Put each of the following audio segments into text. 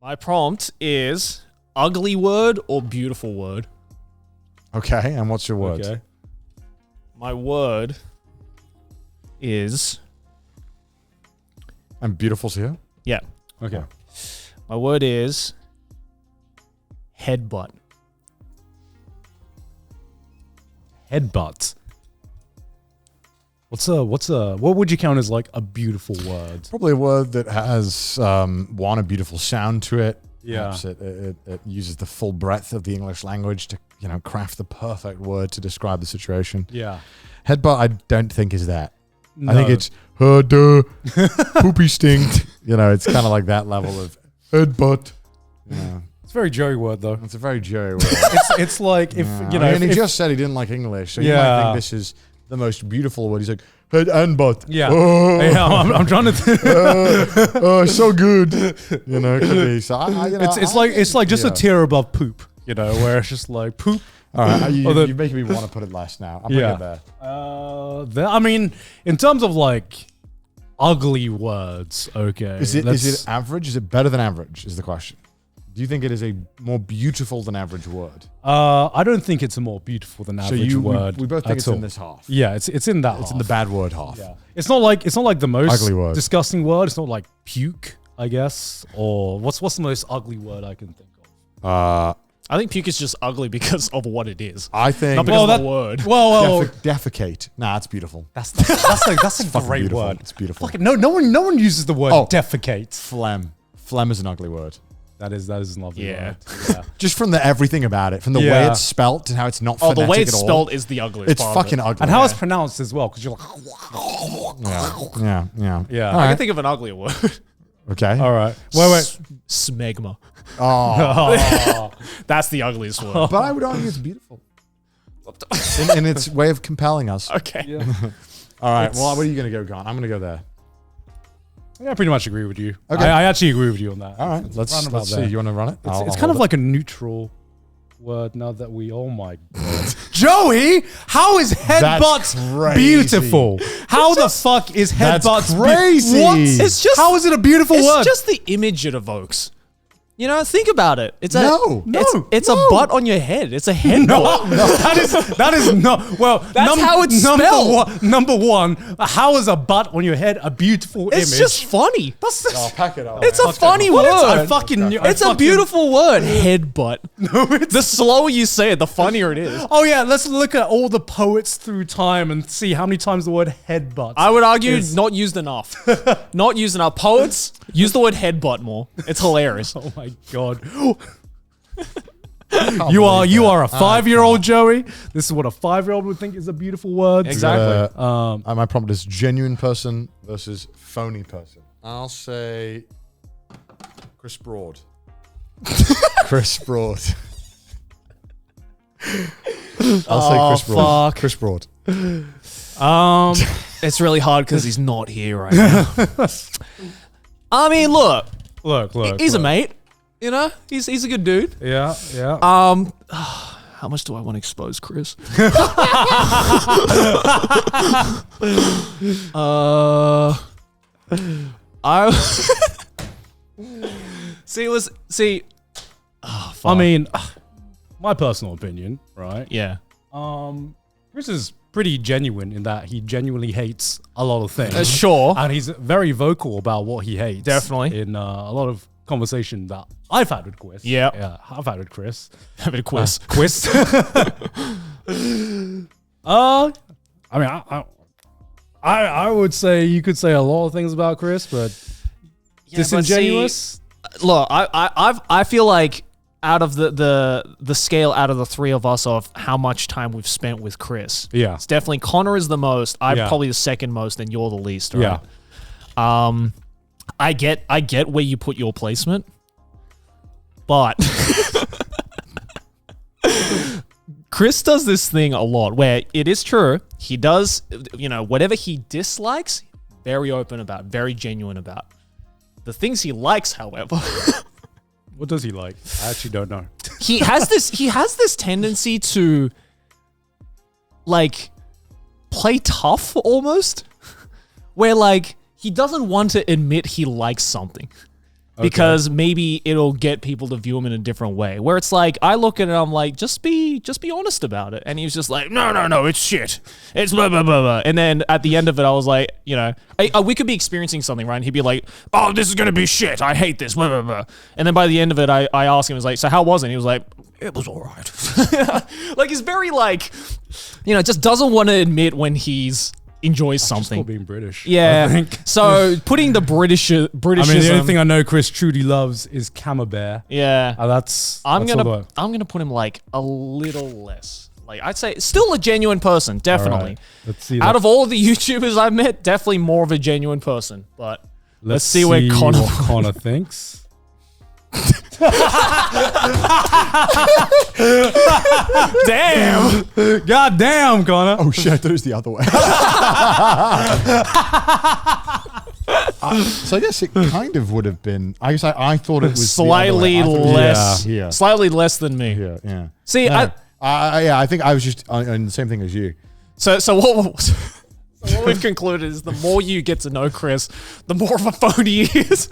My prompt is ugly word or beautiful word. Okay, and what's your word? Okay. My word is... And beautiful's here? Yeah. Okay. My word is... headbutt. Headbutt. What would you count as like a beautiful word? Probably a word that has, a beautiful sound to it. Yeah. Perhaps it uses the full breadth of the English language to, craft the perfect word to describe the situation. Yeah. Headbutt, I don't think is that. No. I think it's poopy stink. It's kind of like that level of headbutt. Yeah. It's a very Joey word though. It's a very Joey word. It's like if and he just said he didn't like English, so you might Yeah. think this is the most beautiful word. He's like head and butt. Yeah. Oh, Yeah, I'm trying to. so good. Could be. So It's like just a tier above poop. Where it's just like poop. All right, you're making me want to put it less now. I'm putting it there. I mean, in terms of like ugly words, okay. Is it average? Is it better than average? Is the question. Do you think it is a more beautiful than average word? I don't think it's a more beautiful than average word. We both think it's in this half. Yeah, it's in that. It's in the bad word half. Yeah. It's not like the most ugly word. disgusting word. It's not like puke, I guess. Or what's the most ugly word I can think of? I think puke is just ugly because of what it is. I think Not because of the word. Well, defecate. Nah, it's beautiful. that's a great beautiful. word. It's beautiful. Fucking no one uses the word defecate. Phlegm. Phlegm is an ugly word. That is a lovely Yeah. word. Yeah. Just from the everything about it, from the way it's spelt and how it's not phonetic The way it's at all. spelled is the ugliest It's part of fucking it. ugly. And how it's pronounced as well, because you're like, Yeah. yeah. All I right. can think of an uglier word. Okay. All right. Wait. Smegma. Oh. That's the ugliest word. But I would argue it's beautiful. in its way of compelling us. Okay. Yeah. All right. Well, where are you going to go, Gon? I'm going to go there. I pretty much agree with you. Okay. I actually agree with you on that. All right. Let's see. You want to run it? It's kind of like a neutral word now that oh my God. Joey, how is headbutt crazy. beautiful? How the fuck is headbutt crazy. What? It's just- how is it a beautiful word? It's just the image it evokes. Think about it. It's it's a No. butt on your head. It's a head butt. That is not well. That's how it's spelled. Number one, how is a butt on your head a beautiful image? It's just funny. pack it up. It's a funny word. I fucking knew. It's a beautiful word. Headbutt. The slower you say it, the funnier it is. Oh yeah, let's look at all the poets through time and see how many times the word headbutt. I would argue not used enough. Not used enough. Poets use the word headbutt more. It's hilarious. Oh my God. You are a 5-year-old, Joey. This is what a 5-year-old would think is a beautiful word. Exactly. My prompt is genuine person versus phony person. I'll say Chris Broad. Chris Broad. I'll say Chris Broad. fuck. Chris Broad. It's really hard because he's not here right now. I mean, look. He's a mate. He's a good dude. Yeah. How much do I want to expose Chris? I see. I mean, my personal opinion, right? Yeah. Chris is pretty genuine in that he genuinely hates a lot of things. Sure. And he's very vocal about what he hates. Definitely. In a lot of conversation that I've had with Chris. Yeah. Yeah, I've had with Chris. Have a quiz. Quiz. I mean, I would say you could say a lot of things about Chris, but disingenuous. Look, I feel like out of the scale out of the three of us of how much time we've spent with Chris. Yeah. It's definitely Connor is the most. I'm Yeah. probably the second most, and you're the least, right? Yeah. I get where you put your placement, but Chris does this thing a lot where it is true. He does, whatever he dislikes, very open about, very genuine about. The things he likes, however, What does he like? I actually don't know. he has this tendency to like play tough almost, where like he doesn't want to admit he likes something. because maybe it'll get people to view him in a different way. Where it's like, I look at it, I'm like, just be honest about it. And he was just like, no, it's shit. It's blah, blah, blah, blah. And then at the end of it, I was like, we could be experiencing something, right? And he'd be like, oh, this is going to be shit. I hate this, blah, blah, blah. And then by the end of it, I asked him, I was like, so how was it? And he was like, it was all right. Like, he's very like, just doesn't want to admit when he's enjoys something. Being British. Yeah. I think. So putting the British. I mean, the only thing I know Chris truly loves is Camembert. Yeah. I'm gonna put him like a little less. Like, I'd say still a genuine person, definitely. Right. Let's see. Out of all the YouTubers I've met, definitely more of a genuine person. But let's see where Connor thinks. Damn. God damn, Connor. Oh shit, I thought it was the other way. So I guess it kind of would have been. I guess I thought it was slightly the other way. less. Yeah. Slightly less than me. Yeah. See, No. I think I was just on the same thing as you. So what we've concluded is the more you get to know Chris, the more of a phony he is.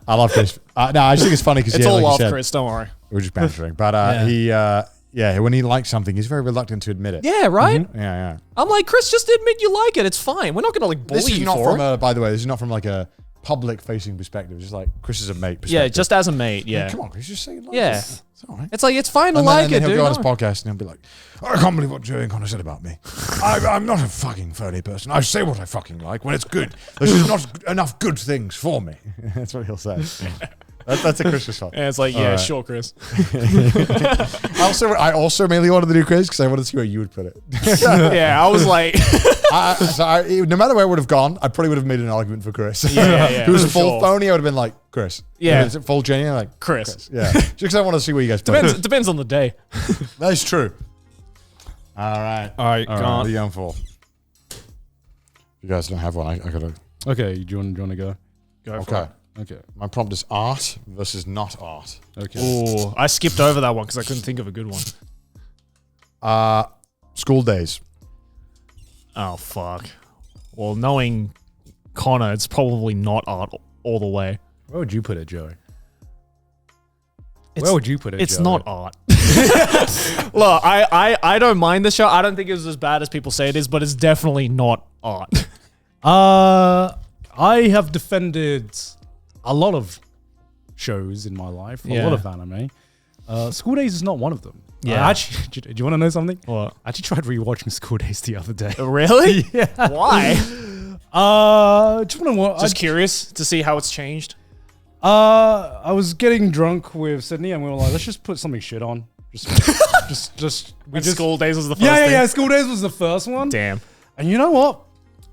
I love Chris. No, I just think it's funny because It's all like love, said, Chris. Don't worry. we're just bantering. But when he likes something, he's very reluctant to admit it. Yeah, right. Yeah. I'm like, Chris, just admit you like it. It's fine. We're not gonna like bully This is you not for from it. by the way, this is not from like a public-facing perspective. It's just like Chris is a mate perspective. Yeah, just as a mate. Yeah. Come on, Chris, just say it like Yeah. this. It's all right. It's like, it's fine to And like then it, he'll dude. go on his No. podcast and he'll be like, I can't believe what Joey and Connor said about me. I'm not a fucking phony person. I say what I fucking like when it's good. There's just not enough good things for me. That's what he'll say. That's a Chris response. And it's like, yeah, sure, Chris. I also mainly wanted to do Chris because I wanted to see where you would put it. Yeah, I was like, No matter where I would have gone, I probably would have made an argument for Chris. Yeah, If it was for full sure. phony, I would have been like, Chris. Yeah. If it's full genuine, like, Chris. Yeah. Just because I want to see where you guys put it. Depends on the day. That is true. All right. All right, What are you going for? If you guys don't have one, I gotta. Okay, do you want to go? Go for Okay. it. Okay. My prompt is art versus not art. Okay. Ooh, I skipped over that one because I couldn't think of a good one. School days. Oh, fuck. Well, knowing Connor, it's probably not art all the way. Where would you put it, Joey? It's- Where would you put it, It's Joey? not art. Look, I don't mind the show. I don't think it was as bad as people say it is, but it's definitely not art. I have defended a lot of shows in my life, a Yeah. lot of anime. School Days is not one of them. Yeah. Actually, do you want to know something? What? I actually tried rewatching School Days the other day. Really? Yeah. Why? Just Curious to see how it's changed. I was getting drunk with Sydney, and we were like, let's just put something shit on. School Days was the first Yeah. thing. School Days was the first one. Damn. And you know what?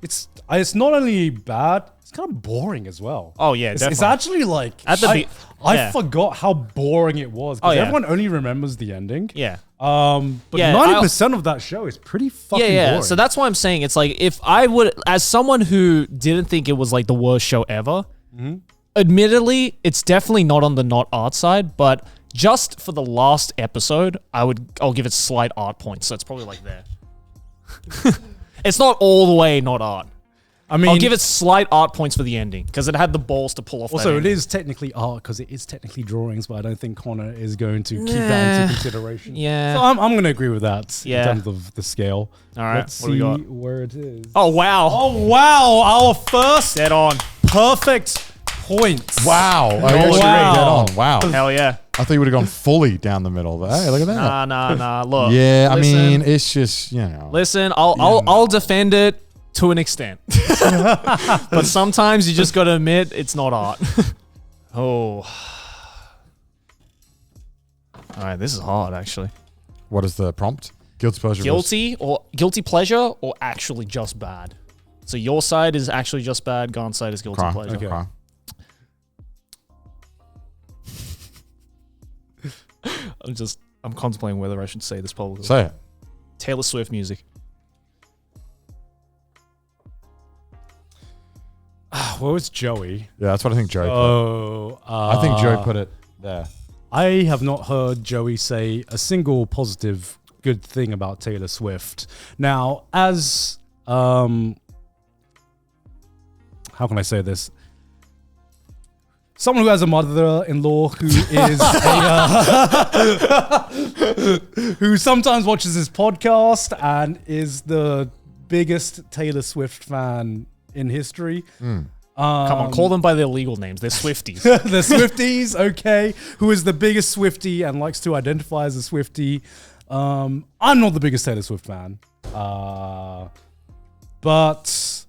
It's not only bad, it's kind of boring as well. Oh, yeah, It's definitely. actually like At the I forgot how boring it was because Oh, yeah. everyone only remembers the ending. Yeah. But Yeah, 90% of that show is pretty fucking boring. So that's why I'm saying it's like, if I would, as someone who didn't think it was like the worst show ever, admittedly, it's definitely not on the not art side, but just for the last episode, I'll give it slight art points. So it's probably like there. It's not all the way not art. I mean, I'll give it slight art points for the ending because it had the balls to pull off. also, that it ending. is technically art because it is technically drawings, but I don't think Connor is going to keep that into consideration. Yeah. So I'm going to agree with that Yeah. in terms of the scale. All right, Let's what do we see got? where it is. Oh wow! Oh, wow. Our first Dead on. perfect points. Wow. wow. Dead on. Wow. Hell yeah! I thought you would have gone fully down the middle there. Hey, look at that. Nah. Look. Yeah, I listen, mean, it's just, listen. I'll defend it to an extent, but sometimes you just got to admit it's not art. Oh. All right, this is hard actually. What is the prompt? Guilty pleasure. Guilty pleasure or actually just bad. So your side is actually just bad. Gon's side is guilty Crime. pleasure. Okay. Crime. I'm contemplating whether I should say this publicly. Say it. Taylor Swift music. Where was Joey? Yeah, that's what I think Joey put. I think Joey put it there. I have not heard Joey say a single positive good thing about Taylor Swift. Now, as how can I say this? someone who has a mother-in-law who is who sometimes watches his podcast and is the biggest Taylor Swift fan in history. Come on, call them by their legal names. They're Swifties. The Swifties, okay. Who is the biggest Swiftie and likes to identify as a Swiftie. I'm not the biggest Taylor Swift fan. But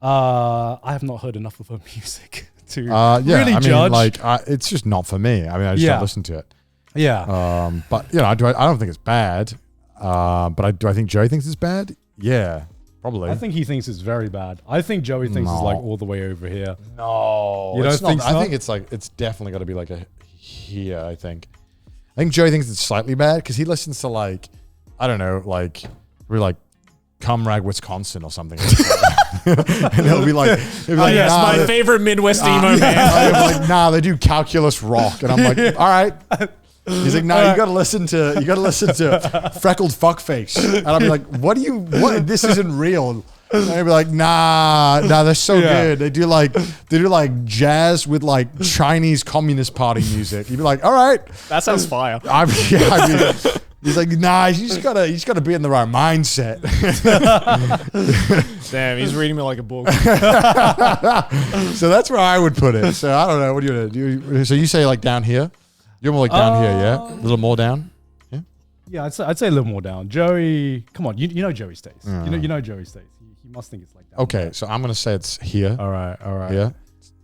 I have not heard enough of her music to really judge. It's just not for me. I mean, I just don't listen to it. Yeah. But I don't think it's bad. But do I think Joey thinks it's bad? Yeah, probably. I think he thinks it's very bad. I think Joey thinks it's like all the way over here. No, you don't think so? I think it's definitely got to be like a here. I think Joey thinks it's slightly bad because he listens to like, I don't know, like we're like Cumrag, Wisconsin or something. And he'll be like, yes, nah, my favorite Midwest emo band. I'm like, nah, they do calculus rock, and I'm like, all right. He's like, no, you gotta listen to Freckled Fuckface, and I'll be like, what? This isn't real. And I'd be like, nah, they're so good. They do like jazz with like Chinese Communist Party music. You'd be like, all right, that sounds fire. He's like, nah, you just gotta be in the right mindset. Damn, he's reading me like a book. So that's where I would put it. So I don't know. What do you do? So you say like down here? You're more like down here, yeah? A little more down? Yeah. Yeah, I'd say a little more down. Joey, come on, you know Joey's taste. You know Joey's taste. He must think it's like that. Okay, so I'm gonna say it's here. All right. Yeah.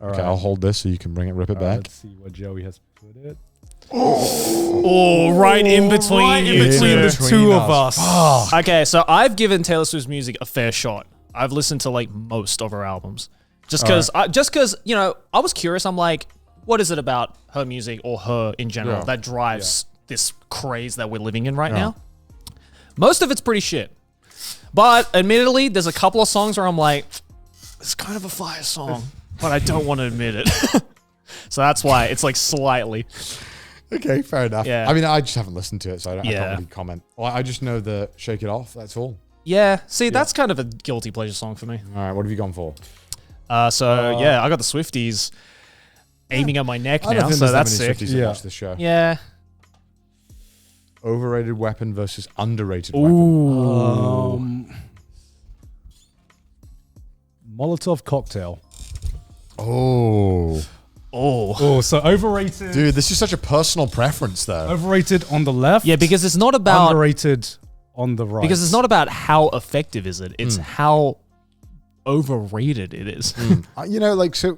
All Okay, right. I'll hold this so you can rip it back. Let's see where Joey has put it. Oh, right in between you between two. the two of us. Okay, so I've given Taylor Swift's music a fair shot. I've listened to like most of her albums. Just because, I was curious. I'm like, what is it about her music or her in general that drives this craze that we're living in right now? Most of it's pretty shit. But admittedly, there's a couple of songs where I'm like, it's kind of a fire song, but I don't want to admit it. So that's why it's like slightly. Okay, fair enough. Yeah. I mean, I just haven't listened to it, so I can't really comment. Well, I just know the Shake It Off, that's all. Yeah, see, that's kind of a guilty pleasure song for me. All right, what have you gone for? I got the Swifties aiming at my neck I don't now, think so there's that that's many sick. Swifties that watch this show. Yeah. Overrated weapon versus underrated weapon. Ooh. Molotov cocktail. Oh, so overrated. dude, this is such a personal preference, though. Overrated on the left. Yeah, because it's not about underrated on the right. because it's not about how effective is it. It's how overrated it is.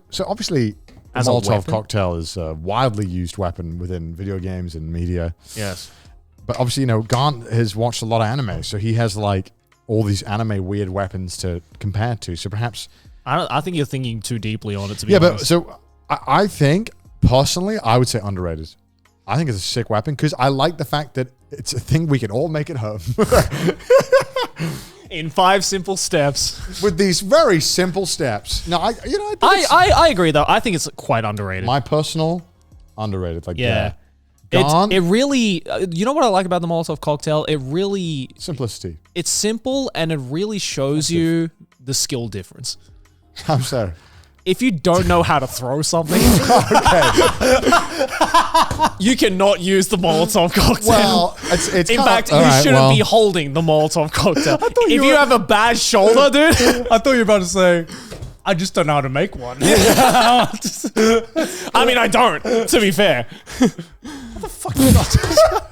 So obviously, a As a Molotov weapon? cocktail is a widely used weapon within video games and media. Yes. But obviously, Gant has watched a lot of anime, so he has like all these anime weird weapons to compare to. So perhaps, I think you're thinking too deeply on it, to be yeah. honest. But so I think personally, I would say underrated. I think it's a sick weapon because I like the fact that it's a thing we can all make at home In 5 simple steps. with these very simple steps. Now, I think it's I agree, though. I think it's quite underrated. my personal underrated. Like yeah. Gone. It really, you know what I like about the Molotov cocktail? It really, Simplicity. it's simple and it really shows you the skill difference. I'm sorry. If you don't know how to throw something, you cannot use the Molotov cocktail. Well, it's in kind fact, of, you all right, shouldn't well, be holding the Molotov cocktail. If you you were- have a bad shoulder, dude, I thought you were about to say, I just don't know how to make one. I mean, I don't, to be fair.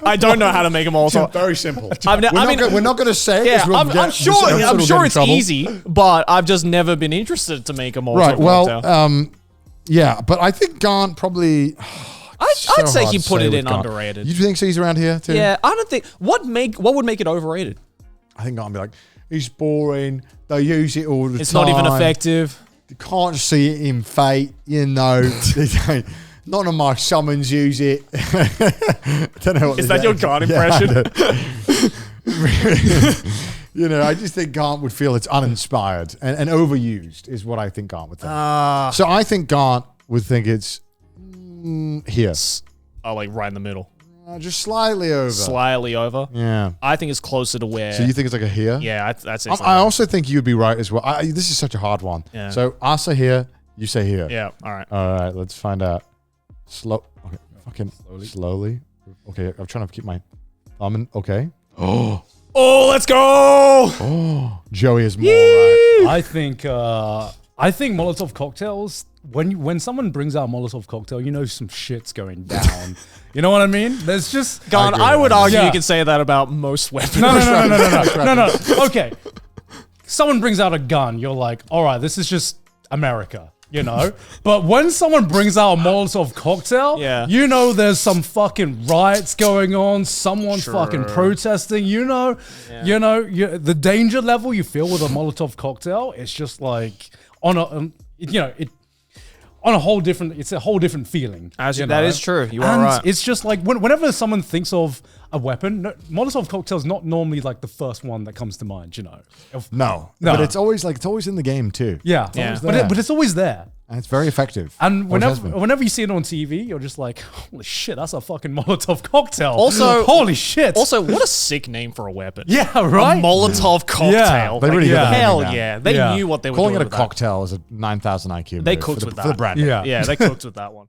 I don't know how to make a Molotov. Very simple. We're We're not going to say it. Yeah, 'cause we'll I'm get- sure. this episode I'm will get sure in it's trouble. easy, but I've just never been interested to make a Molotov Right. Well, cocktail. yeah, but I think Gant probably. I'd say he put it in with Gant. underrated. You think so? He's around here too. Yeah, I don't think what would make it overrated. I think Gant would be like, he's boring. They use it all the time. It's not even effective. You can't see it in Fate. None of my summons use it. I don't know what Is that your Gant impression? I just think Gant would feel it's uninspired and overused is what I think Gant would think. So I think Gant would think it's here. Like right in the middle, Just slightly over. slightly over. Yeah. I think it's closer to where. So you think it's like a here? Yeah, that's it. I also think you'd be right as well. This is such a hard one. Yeah. So Asa here, You say here. Yeah. All right. All right, let's find out. Okay, fucking slowly. Okay, I'm trying to keep my thumb in. Okay. Oh, let's go. Oh, Joey is more right. I think Molotov cocktails. When someone brings out a Molotov cocktail, you know some shit's going down. You know what I mean? There's just Gun, I would argue you can say that about most weapons. No. Okay. Someone brings out a gun, you're like, all right, this is just America, you know? But when someone brings out a Molotov cocktail, you know there's some fucking riots going on, someone's fucking protesting, you know? The danger level you feel with a Molotov cocktail, it's just like, it's a whole different feeling. That is true. You are right. It's just like whenever someone thinks of a weapon, Molotov cocktail is not normally like the first one that comes to mind, you know. No. But it's always in the game too. Yeah. But it's always there. And it's very effective. And whenever you see it on TV, you're just like, holy shit, that's a fucking Molotov cocktail. Also, holy shit. Also, what a sick name for a weapon. Yeah, right? A Molotov cocktail. They really got the hell naming down. yeah. They knew what they were doing. Calling it a cocktail is a 9,000 IQ. They move cooked for with the that. brand. Yeah. Yeah, they cooked with that one.